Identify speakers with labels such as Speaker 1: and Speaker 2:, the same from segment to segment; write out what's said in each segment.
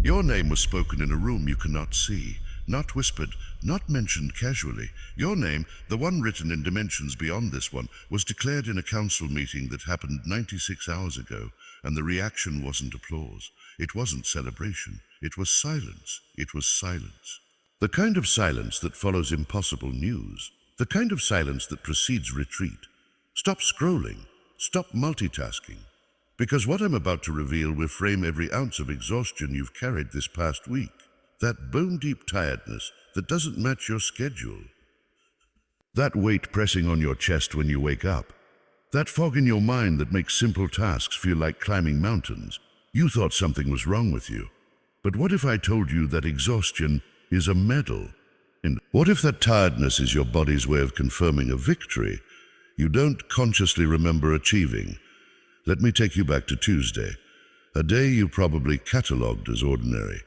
Speaker 1: Your name was spoken in a room you cannot see, not whispered, not mentioned casually. Your name, the one written in dimensions beyond this one, was declared in a council meeting that happened 96 hours ago, and the reaction wasn't applause. It wasn't celebration. It was silence. It was silence. The kind of silence that follows impossible news. The kind of silence that precedes retreat. Stop scrolling. Stop multitasking. Because what I'm about to reveal will frame every ounce of exhaustion you've carried this past week. That bone-deep tiredness that doesn't match your schedule. That weight pressing on your chest when you wake up. That fog in your mind that makes simple tasks feel like climbing mountains. You thought something was wrong with you. But what if I told you that exhaustion is a medal? And what if that tiredness is your body's way of confirming a victory you don't consciously remember achieving? Let me take you back to Tuesday, a day you probably catalogued as ordinary.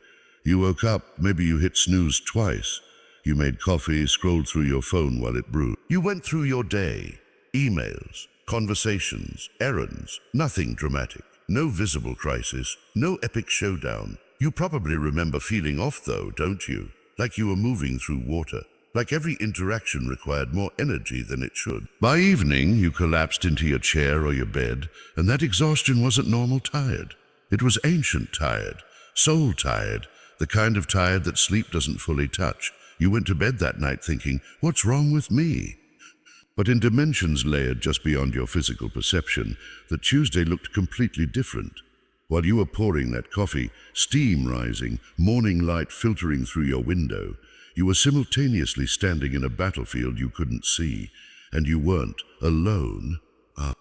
Speaker 1: You woke up, maybe you hit snooze twice. You made coffee, scrolled through your phone while it brewed. You went through your day, emails, conversations, errands, nothing dramatic, no visible crisis, no epic showdown. You probably remember feeling off though, don't you? Like you were moving through water. Like every interaction required more energy than it should. By evening, you collapsed into your chair or your bed, and that exhaustion wasn't normal tired. It was ancient tired, soul tired, the kind of tired that sleep doesn't fully touch. You went to bed that night thinking, what's wrong with me? But in dimensions layered just beyond your physical perception, the Tuesday looked completely different. While you were pouring that coffee, steam rising, morning light filtering through your window, you were simultaneously standing in a battlefield you couldn't see, and you weren't alone.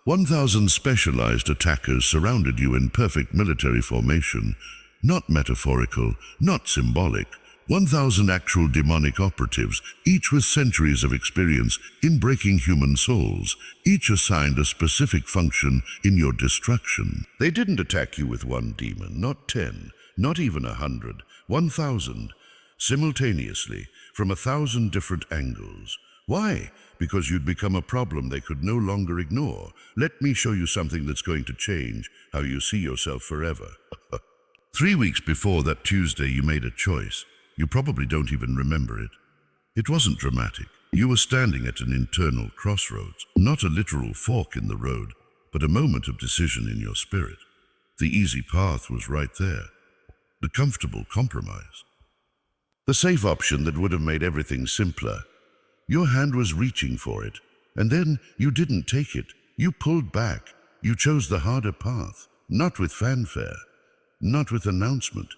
Speaker 1: 1,000 specialized attackers surrounded you in perfect military formation, not metaphorical, not symbolic. 1,000 actual demonic operatives, each with centuries of experience in breaking human souls, each assigned a specific function in your destruction. They didn't attack you with one demon, not 10, not even 100, 1,000. Simultaneously, from 1,000 different angles. Why? Because you'd become a problem they could no longer ignore. Let me show you something that's going to change how you see yourself forever. 3 weeks before that Tuesday, you made a choice. You probably don't even remember it. It wasn't dramatic. You were standing at an internal crossroads, not a literal fork in the road, but a moment of decision in your spirit. The easy path was right there. The comfortable compromise. The safe option that would have made everything simpler. Your hand was reaching for it, and then you didn't take it. You pulled back. You chose the harder path, not with fanfare, not with announcement,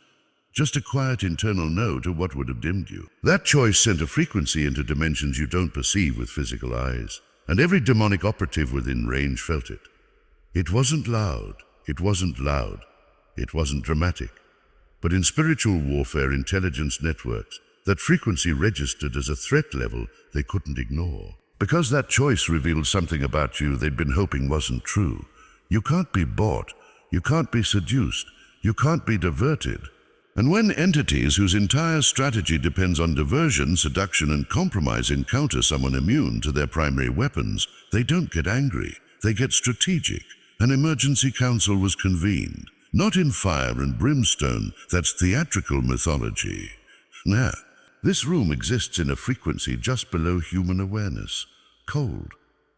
Speaker 1: just a quiet internal no to what would have dimmed you. That choice sent a frequency into dimensions you don't perceive with physical eyes, and every demonic operative within range felt it. It wasn't loud. It wasn't loud. It wasn't dramatic. But in spiritual warfare intelligence networks, that frequency registered as a threat level they couldn't ignore. Because that choice revealed something about you they'd been hoping wasn't true. You can't be bought. You can't be seduced. You can't be diverted. And when entities whose entire strategy depends on diversion, seduction, and compromise encounter someone immune to their primary weapons, they don't get angry. They get strategic. An emergency council was convened. Not in fire and brimstone, that's theatrical mythology. Nah, this room exists in a frequency just below human awareness. Cold,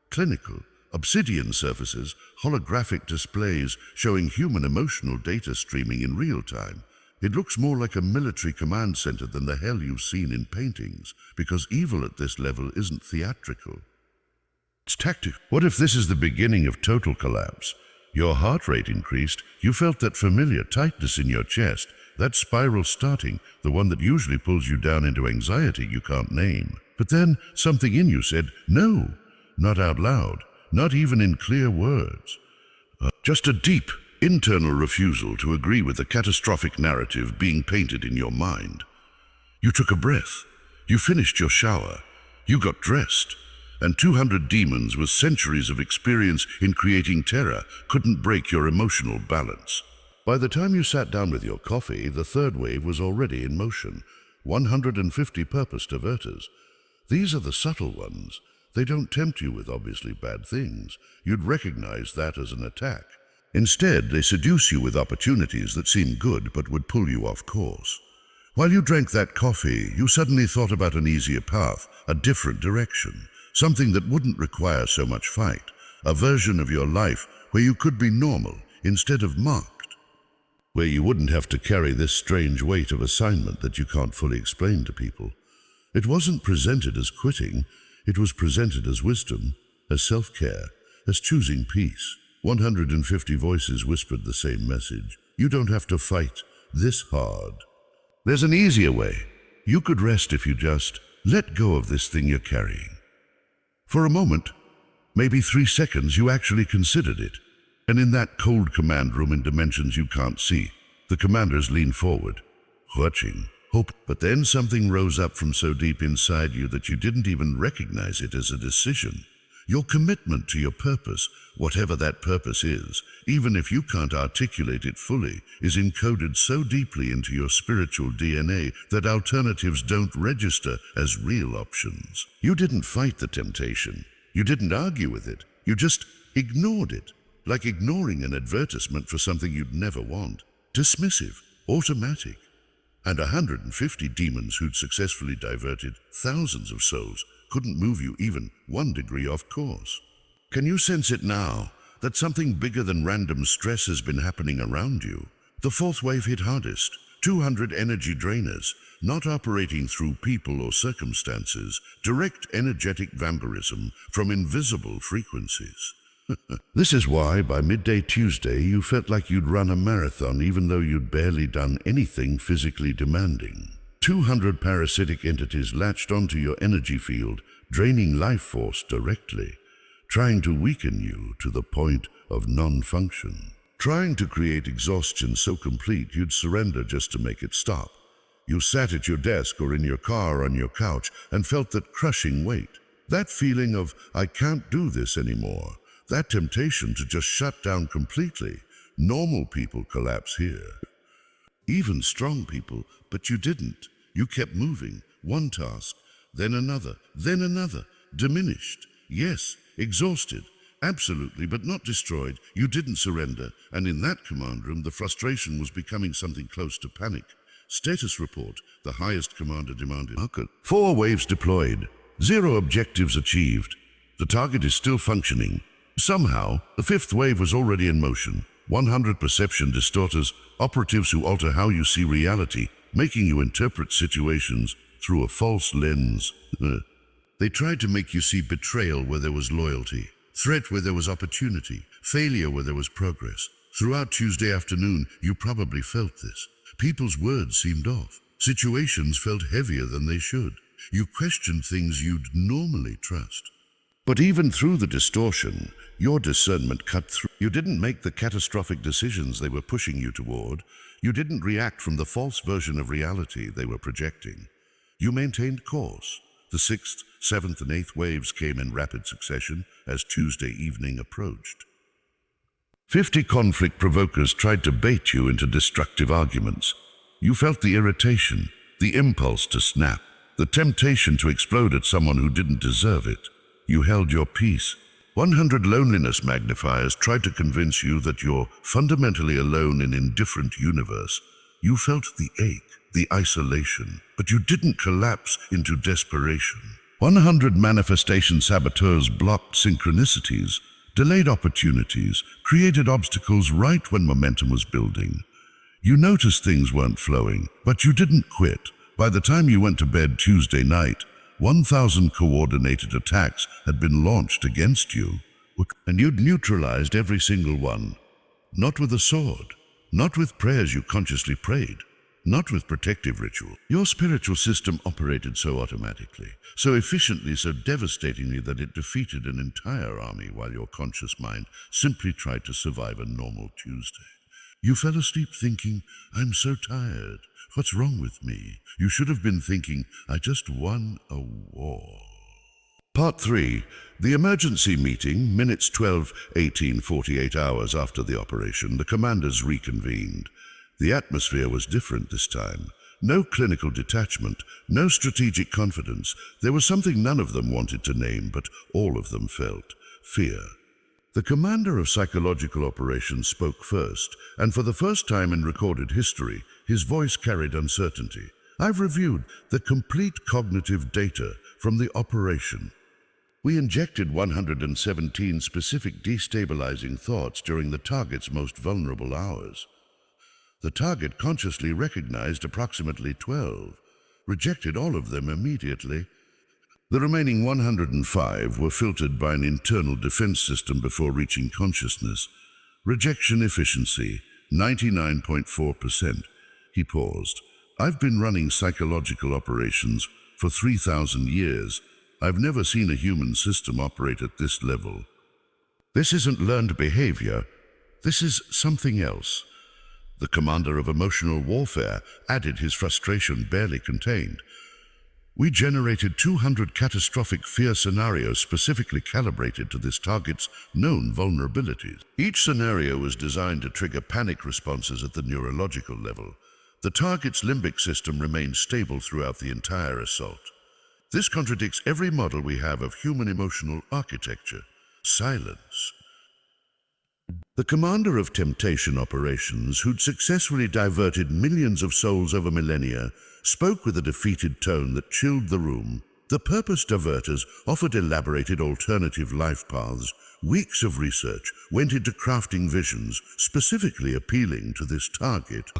Speaker 1: clinical, obsidian surfaces, holographic displays showing human emotional data streaming in real time. It looks more like a military command center than the hell you've seen in paintings, because evil at this level isn't theatrical. It's tactical. What if this is the beginning of total collapse? Your heart rate increased, you felt that familiar tightness in your chest, that spiral starting, the one that usually pulls you down into anxiety you can't name. But then something in you said, no, not out loud, not even in clear words. Just a deep, internal refusal to agree with the catastrophic narrative being painted in your mind. You took a breath, you finished your shower, you got dressed. And 200 demons with centuries of experience in creating terror couldn't break your emotional balance. By the time you sat down with your coffee, the third wave was already in motion. 150 purpose diverters. These are the subtle ones. They don't tempt you with obviously bad things. You'd recognize that as an attack. Instead, they seduce you with opportunities that seem good but would pull you off course. While you drank that coffee, you suddenly thought about an easier path, a different direction, something that wouldn't require so much fight, a version of your life where you could be normal instead of marked, where you wouldn't have to carry this strange weight of assignment that you can't fully explain to people. It wasn't presented as quitting, it was presented as wisdom, as self-care, as choosing peace. 150 voices whispered the same message. You don't have to fight this hard. There's an easier way. You could rest if you just let go of this thing you're carrying. For a moment, maybe 3 seconds, you actually considered it. And in that cold command room in dimensions you can't see, the commanders leaned forward, watching, hope. But then something rose up from so deep inside you that you didn't even recognize it as a decision. Your commitment to your purpose, whatever that purpose is, even if you can't articulate it fully, is encoded so deeply into your spiritual DNA that alternatives don't register as real options. You didn't fight the temptation. You didn't argue with it. You just ignored it, like ignoring an advertisement for something you'd never want. Dismissive, automatic. And 150 demons who'd successfully diverted thousands of souls couldn't move you even 1 degree off course. Can you sense it now, that something bigger than random stress has been happening around you? The 4th wave hit hardest, 200 energy drainers, not operating through people or circumstances, direct energetic vampirism from invisible frequencies. This is why by midday Tuesday you felt like you'd run a marathon even though you'd barely done anything physically demanding. 200 parasitic entities latched onto your energy field, draining life force directly, trying to weaken you to the point of non-function, trying to create exhaustion so complete you'd surrender just to make it stop. You sat at your desk or in your car on your couch and felt that crushing weight, that feeling of, I can't do this anymore, that temptation to just shut down completely. Normal people collapse here. Even strong people, but you didn't. You kept moving, one task, then another, diminished. Yes, exhausted, absolutely, but not destroyed. You didn't surrender, and in that command room, the frustration was becoming something close to panic. Status report, the highest commander demanded. 4 waves deployed, 0 objectives achieved. The target is still functioning. Somehow, the 5th wave was already in motion. 100 perception distorters, operatives who alter how you see reality, making you interpret situations through a false lens. They tried to make you see betrayal where there was loyalty, threat where there was opportunity, failure where there was progress. Throughout Tuesday afternoon, you probably felt this. People's words seemed off. Situations felt heavier than they should. You questioned things you'd normally trust. But even through the distortion, your discernment cut through. You didn't make the catastrophic decisions they were pushing you toward. You didn't react from the false version of reality they were projecting. You maintained course. The 6th, 7th, and 8th waves came in rapid succession as Tuesday evening approached. 50 conflict provokers tried to bait you into destructive arguments. You felt the irritation, the impulse to snap, the temptation to explode at someone who didn't deserve it. You held your peace. 100 loneliness magnifiers tried to convince you that you're fundamentally alone in an indifferent universe. You felt the ache, the isolation, but you didn't collapse into desperation. 100 manifestation saboteurs blocked synchronicities, delayed opportunities, created obstacles right when momentum was building. You noticed things weren't flowing, but you didn't quit. By the time you went to bed Tuesday night, 1,000 coordinated attacks had been launched against you, and you'd neutralized every single one. Not with a sword, not with prayers you consciously prayed, not with protective ritual. Your spiritual system operated so automatically, so efficiently, so devastatingly that it defeated an entire army while your conscious mind simply tried to survive a normal Tuesday. You fell asleep thinking, I'm so tired. What's wrong with me? You should have been thinking, I just won a war. Part 3. The emergency meeting, minutes 12:18, 48 hours after the operation, the commanders reconvened. The atmosphere was different this time. No clinical detachment, no strategic confidence. There was something none of them wanted to name, but all of them felt. Fear. The commander of psychological operations spoke first, and for the first time in recorded history, his voice carried uncertainty. I've reviewed the complete cognitive data from the operation. We injected 117 specific destabilizing thoughts during the target's most vulnerable hours. The target consciously recognized approximately 12, rejected all of them immediately. The remaining 105 were filtered by an internal defense system before reaching consciousness. Rejection efficiency, 99.4%. He paused. I've been running psychological operations for 3,000 years. I've never seen a human system operate at this level. This isn't learned behavior. This is something else. The commander of emotional warfare added, his frustration barely contained. We generated 200 catastrophic fear scenarios specifically calibrated to this target's known vulnerabilities. Each scenario was designed to trigger panic responses at the neurological level. The target's limbic system remained stable throughout the entire assault. This contradicts every model we have of human emotional architecture. Silence. The commander of temptation operations, who'd successfully diverted millions of souls over millennia, spoke with a defeated tone that chilled the room. The purpose diverters offered elaborated alternative life paths. Weeks of research went into crafting visions specifically appealing to this target.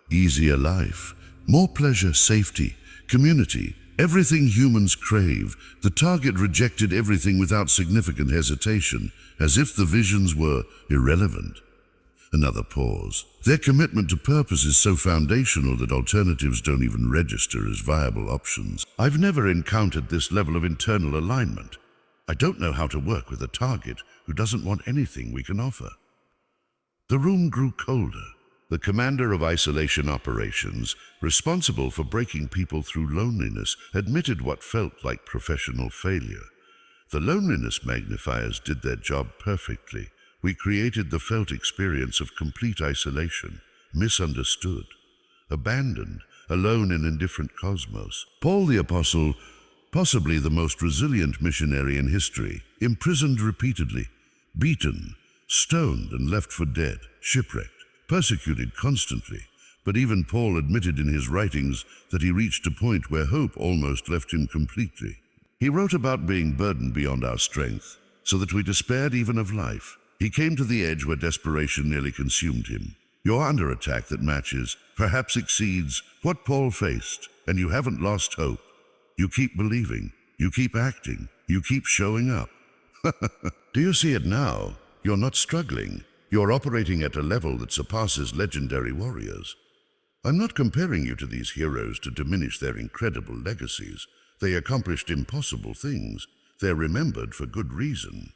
Speaker 1: Easier life, more pleasure, safety, community, everything humans crave. The target rejected everything without significant hesitation, as if the visions were irrelevant. Another pause. Their commitment to purpose is so foundational that alternatives don't even register as viable options. I've never encountered this level of internal alignment. I don't know how to work with a target who doesn't want anything we can offer. The room grew colder. The commander of isolation operations, responsible for breaking people through loneliness, admitted what felt like professional failure. The loneliness magnifiers did their job perfectly. We created the felt experience of complete isolation, misunderstood, abandoned, alone in indifferent cosmos. Paul the Apostle, possibly the most resilient missionary in history, imprisoned repeatedly, beaten, stoned and left for dead, shipwrecked, persecuted constantly. But even Paul admitted in his writings that he reached a point where hope almost left him completely. He wrote about being burdened beyond our strength, so that we despaired even of life. He came to the edge where desperation nearly consumed him. You're under attack that matches, perhaps exceeds, what Paul faced, and you haven't lost hope. You keep believing, you keep acting, you keep showing up. Do you see it now? You're not struggling. You're operating at a level that surpasses legendary warriors. I'm not comparing you to these heroes to diminish their incredible legacies. They accomplished impossible things. They're remembered for good reason.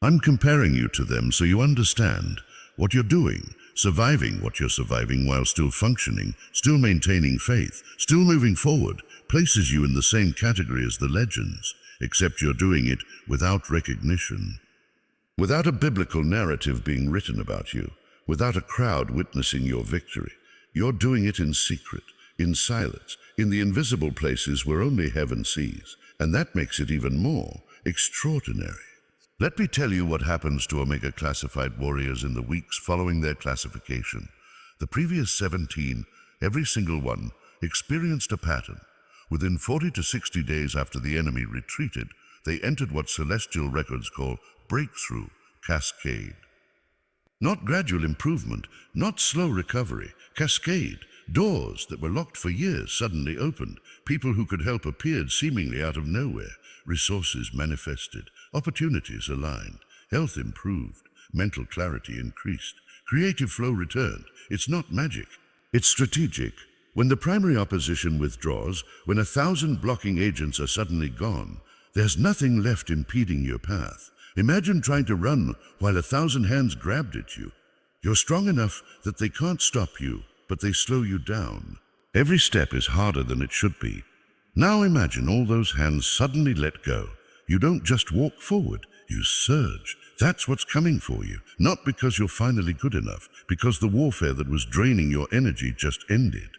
Speaker 1: I'm comparing you to them so you understand what you're doing, surviving what you're surviving while still functioning, still maintaining faith, still moving forward, places you in the same category as the legends, except you're doing it without recognition. Without a biblical narrative being written about you, without a crowd witnessing your victory, you're doing it in secret, in silence, in the invisible places where only heaven sees, and that makes it even more extraordinary. Let me tell you what happens to Omega classified warriors in the weeks following their classification. The previous 17, every single one, experienced a pattern. Within 40 to 60 days after the enemy retreated, they entered what celestial records call breakthrough cascade. Not gradual improvement, not slow recovery, cascade. Doors that were locked for years suddenly opened. People who could help appeared seemingly out of nowhere. Resources manifested. Opportunities aligned. Health improved. Mental clarity increased. Creative flow returned. It's not magic. It's strategic. When the primary opposition withdraws, when 1,000 blocking agents are suddenly gone, there's nothing left impeding your path. Imagine trying to run while 1,000 hands grabbed at you. You're strong enough that they can't stop you, but they slow you down. Every step is harder than it should be. Now imagine all those hands suddenly let go. You don't just walk forward, you surge. That's what's coming for you. Not because you're finally good enough, because the warfare that was draining your energy just ended.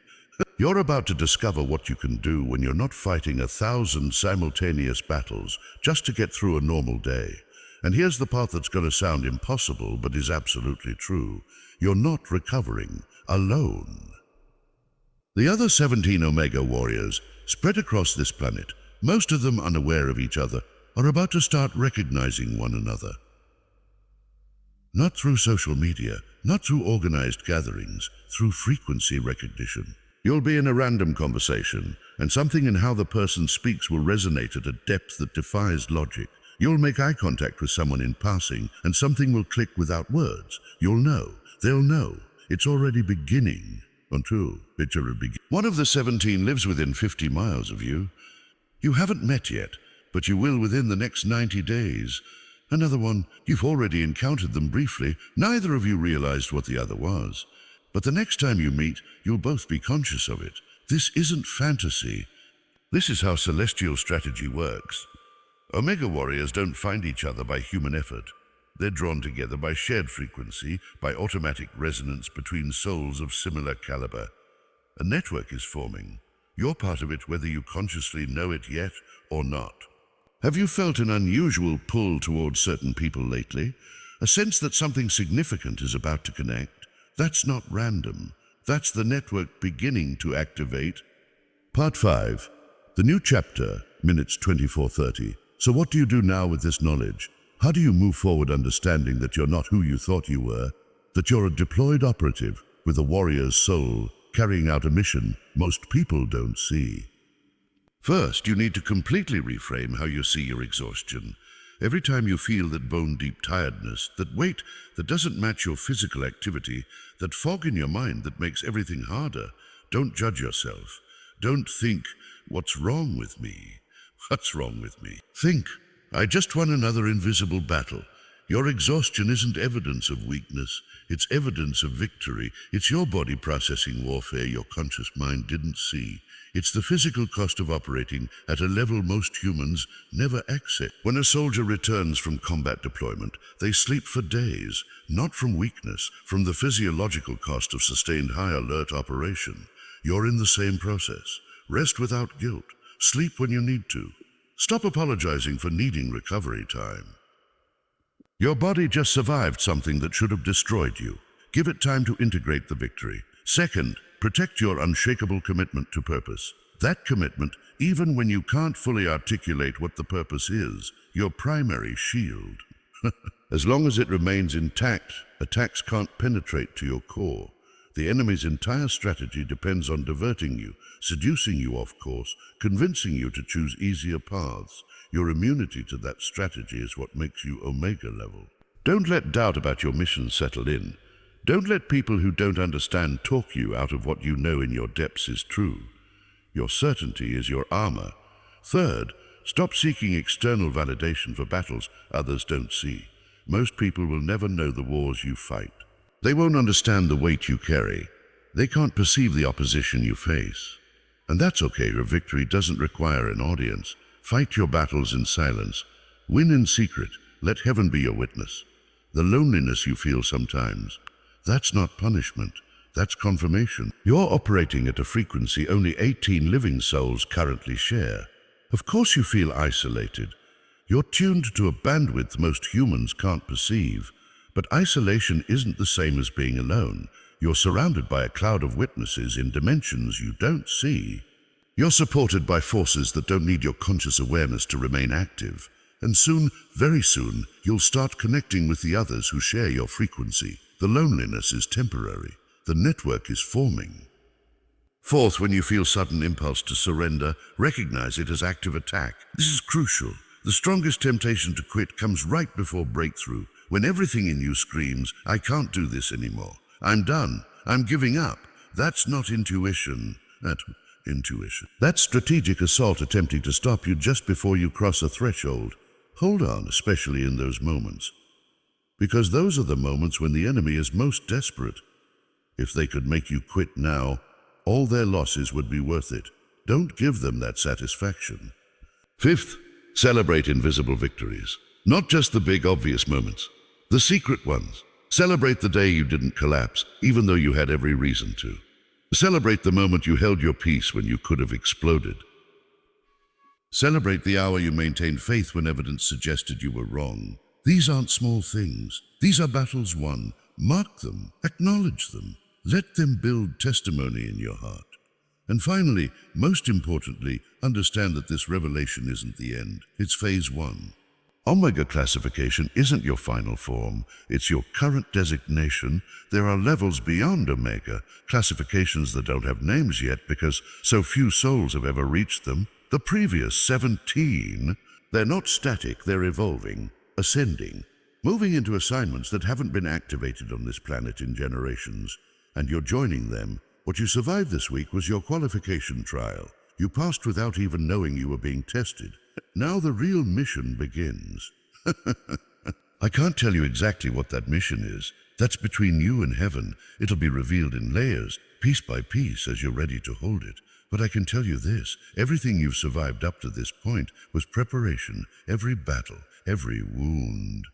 Speaker 1: You're about to discover what you can do when you're not fighting 1,000 simultaneous battles just to get through a normal day. And here's the part that's going to sound impossible, but is absolutely true. You're not recovering alone. The other 17 Omega warriors, spread across this planet, most of them unaware of each other, are about to start recognizing one another. Not through social media, not through organized gatherings, through frequency recognition. You'll be in a random conversation, and something in how the person speaks will resonate at a depth that defies logic. You'll make eye contact with someone in passing, and something will click without words. You'll know. They'll know. It's already beginning. Until it will begin. One of the 17 lives within 50 miles of you. You haven't met yet, but you will within the next 90 days. Another one, you've already encountered them briefly. Neither of you realized what the other was. But the next time you meet, you'll both be conscious of it. This isn't fantasy. This is how celestial strategy works. Omega warriors don't find each other by human effort. They're drawn together by shared frequency, by automatic resonance between souls of similar caliber. A network is forming. You're part of it whether you consciously know it yet or not. Have you felt an unusual pull towards certain people lately? A sense that something significant is about to connect? That's not random. That's the network beginning to activate. Part 5. The new chapter, minutes 24:30. So what do you do now with this knowledge? How do you move forward understanding that you're not who you thought you were? That you're a deployed operative with a warrior's soul, carrying out a mission most people don't see? First, you need to completely reframe how you see your exhaustion. Every time you feel that bone-deep tiredness, that weight that doesn't match your physical activity, that fog in your mind that makes everything harder, don't judge yourself. Don't think, what's wrong with me? What's wrong with me? Think, I just won another invisible battle. Your exhaustion isn't evidence of weakness. It's evidence of victory. It's your body processing warfare your conscious mind didn't see. It's the physical cost of operating at a level most humans never access. When a soldier returns from combat deployment, they sleep for days, not from weakness, from the physiological cost of sustained high alert operation. You're in the same process. Rest without guilt. Sleep when you need to. Stop apologizing for needing recovery time. Your body just survived something that should have destroyed you. Give it time to integrate the victory. Second, protect your unshakable commitment to purpose. That commitment, even when you can't fully articulate what the purpose is, your primary shield. As long as it remains intact, attacks can't penetrate to your core. The enemy's entire strategy depends on diverting you, seducing you off course, convincing you to choose easier paths. Your immunity to that strategy is what makes you Omega level. Don't let doubt about your mission settle in. Don't let people who don't understand talk you out of what you know in your depths is true. Your certainty is your armor. Third, stop seeking external validation for battles others don't see. Most people will never know the wars you fight. They won't understand the weight you carry. They can't perceive the opposition you face. And that's okay, your victory doesn't require an audience. Fight your battles in silence. Win in secret. Let heaven be your witness. The loneliness you feel sometimes, that's not punishment. That's confirmation. You're operating at a frequency only 18 living souls currently share. Of course you feel isolated. You're tuned to a bandwidth most humans can't perceive. But isolation isn't the same as being alone. You're surrounded by a cloud of witnesses in dimensions you don't see. You're supported by forces that don't need your conscious awareness to remain active. And soon, very soon, you'll start connecting with the others who share your frequency. The loneliness is temporary. The network is forming. Fourth, when you feel sudden impulse to surrender, recognize it as active attack. This is crucial. The strongest temptation to quit comes right before breakthrough, when everything in you screams, I can't do this anymore. I'm done. I'm giving up. That's not intuition. That's intuition. That's strategic assault attempting to stop you just before you cross a threshold. Hold on, especially in those moments. Because those are the moments when the enemy is most desperate. If they could make you quit now, all their losses would be worth it. Don't give them that satisfaction. Fifth, celebrate invisible victories. Not just the big obvious moments. The secret ones. Celebrate the day you didn't collapse, even though you had every reason to. Celebrate the moment you held your peace when you could have exploded. Celebrate the hour you maintained faith when evidence suggested you were wrong. These aren't small things. These are battles won. Mark them, acknowledge them. Let them build testimony in your heart. And finally, most importantly, understand that this revelation isn't the end. It's phase 1. Omega classification isn't your final form. It's your current designation. There are levels beyond Omega, classifications that don't have names yet because so few souls have ever reached them. The previous 17, they're not static, they're evolving, ascending, moving into assignments that haven't been activated on this planet in generations. And you're joining them. What you survived this week was your qualification trial. You passed without even knowing you were being tested. Now the real mission begins. I can't tell you exactly what that mission is. That's between you and heaven. It'll be revealed in layers, piece by piece, as you're ready to hold it. But I can tell you this, everything you've survived up to this point was preparation, every battle, every wound.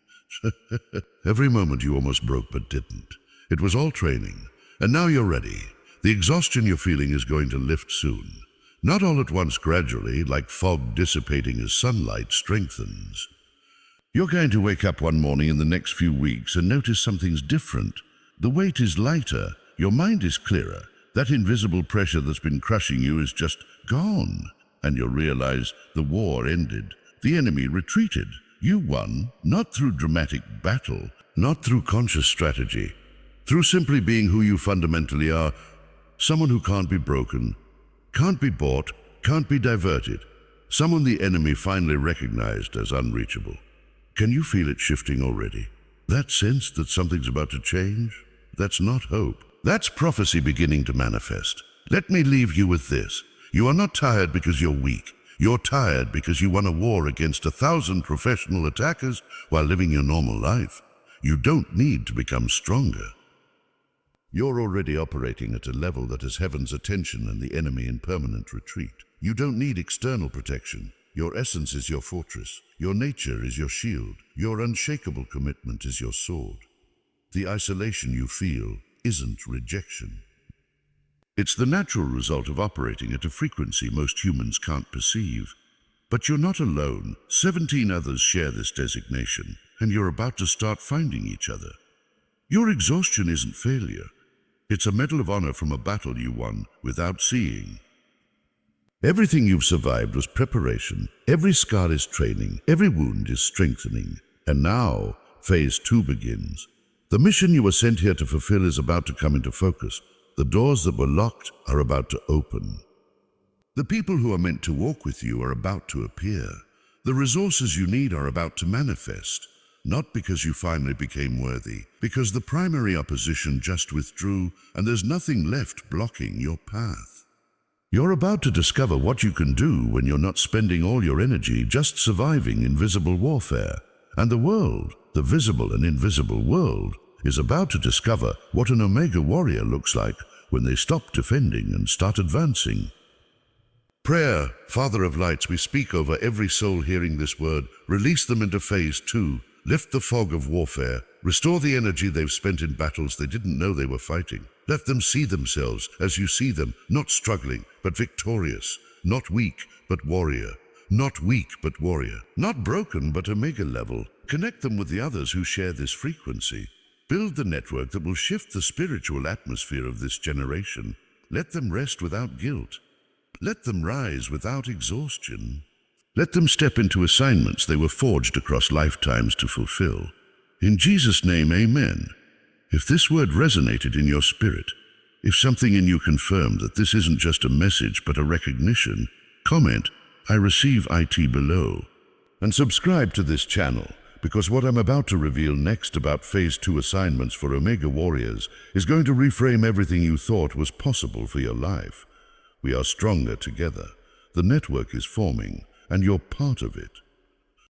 Speaker 1: Every moment you almost broke but didn't. It was all training. And now you're ready. The exhaustion you're feeling is going to lift soon. Not all at once, gradually, like fog dissipating as sunlight strengthens. You're going to wake up one morning in the next few weeks and notice something's different. The weight is lighter, your mind is clearer. That invisible pressure that's been crushing you is just gone. And you'll realize the war ended. The enemy retreated. You won, not through dramatic battle, not through conscious strategy, through simply being who you fundamentally are, someone who can't be broken, can't be bought, can't be diverted, someone the enemy finally recognized as unreachable. Can you feel it shifting already? That sense that something's about to change? That's not hope. That's prophecy beginning to manifest. Let me leave you with this. You are not tired because you're weak. You're tired because you won a war against 1,000 professional attackers while living your normal life. You don't need to become stronger. You're already operating at a level that has heaven's attention and the enemy in permanent retreat. You don't need external protection. Your essence is your fortress. Your nature is your shield. Your unshakable commitment is your sword. The isolation you feel isn't rejection. It's the natural result of operating at a frequency most humans can't perceive. But you're not alone. 17 others share this designation, and you're about to start finding each other. Your exhaustion isn't failure. It's a medal of honor from a battle you won without seeing. Everything you've survived was preparation. Every scar is training. Every wound is strengthening. And now, phase 2 begins. The mission you were sent here to fulfill is about to come into focus. The doors that were locked are about to open. The people who are meant to walk with you are about to appear. The resources you need are about to manifest. Not because you finally became worthy, because the primary opposition just withdrew and there's nothing left blocking your path. You're about to discover what you can do when you're not spending all your energy just surviving invisible warfare. And the world, the visible and invisible world, is about to discover what an Omega warrior looks like when they stop defending and start advancing. Prayer, Father of Lights, we speak over every soul hearing this word. Release them into phase 2. Lift the fog of warfare. Restore the energy they've spent in battles they didn't know they were fighting. Let them see themselves as you see them, not struggling, but victorious. Not weak, but warrior. Not weak, but warrior. Not broken, but Omega level. Connect them with the others who share this frequency. Build the network that will shift the spiritual atmosphere of this generation. Let them rest without guilt. Let them rise without exhaustion. Let them step into assignments they were forged across lifetimes to fulfill. In Jesus' name, amen. If this word resonated in your spirit, if something in you confirmed that this isn't just a message but a recognition, comment, I receive IT below. And subscribe to this channel, because what I'm about to reveal next about Phase 2 assignments for Omega Warriors is going to reframe everything you thought was possible for your life. We are stronger together. The network is forming, and you're part of it.